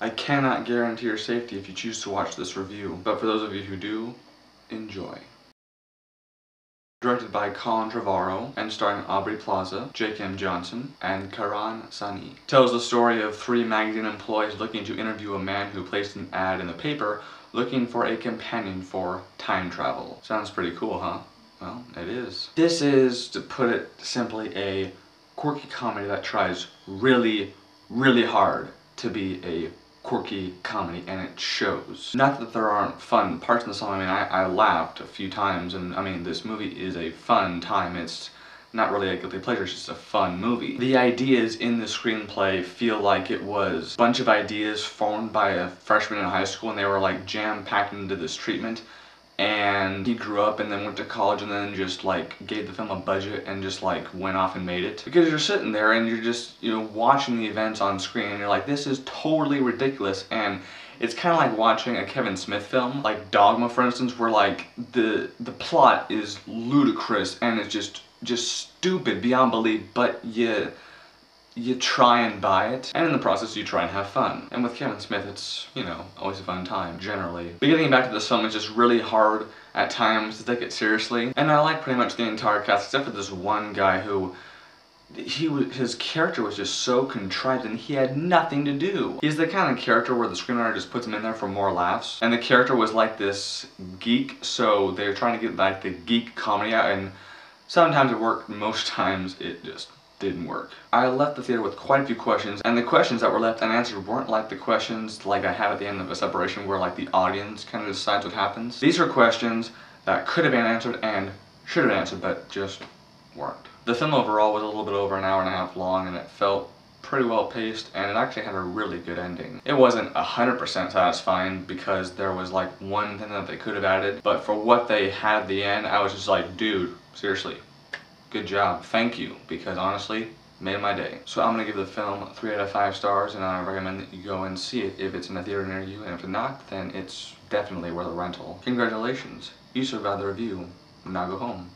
I cannot guarantee your safety if you choose to watch this review, but for those of you who do, enjoy. Directed by Colin Trevorrow and starring Aubrey Plaza, Jake M. Johnson, and Karan Sani. Tells the story of 3 magazine employees looking to interview a man who placed an ad in the paper looking for a companion for time travel. Sounds pretty cool, huh? Well, it is. This is, to put it simply, a quirky comedy that tries really, really hard to be a quirky comedy, and it shows. Not that there aren't fun parts in the song. I mean, I laughed a few times, and I mean, this movie is a fun time. It's not really a guilty pleasure, it's just a fun movie. The ideas in the screenplay feel like it was a bunch of ideas formed by a freshman in high school, and they were like jam-packed into this treatment. And he grew up and then went to college and then just like gave the film a budget and just like went off and made it. Because you're sitting there and you're just, you know, watching the events on screen and you're like, this is totally ridiculous. And it's kind of like watching a Kevin Smith film, like Dogma for instance, where like the plot is ludicrous and it's just stupid beyond belief, but you try and buy it, and in the process you try and have fun. And with Kevin Smith, it's, you know, always a fun time, generally. But getting back to this film, it's just really hard at times to take it seriously. And I like pretty much the entire cast, except for this one guy who, his character was just so contrived and he had nothing to do. He's the kind of character where the screenwriter just puts him in there for more laughs. And the character was like this geek, so they were trying to get like the geek comedy out, and sometimes it worked, most times it just didn't work. I left the theater with quite a few questions, and the questions that were left unanswered weren't like the questions like I have at the end of a separation where like the audience kind of decides what happens. These are questions that could have been answered and should have been answered, but just weren't. The film overall was a little bit over an hour and a half long, and it felt pretty well paced, and it actually had a really good ending. It wasn't 100% satisfying because there was like one thing that they could have added, but for what they had at the end, I was just like, dude, seriously, good job, thank you, because honestly, made my day. So I'm gonna give the film 3 out of 5 stars, and I recommend that you go and see it if it's in a theater near you, and if not, then it's definitely worth a rental. Congratulations, you survived the review. Now go home.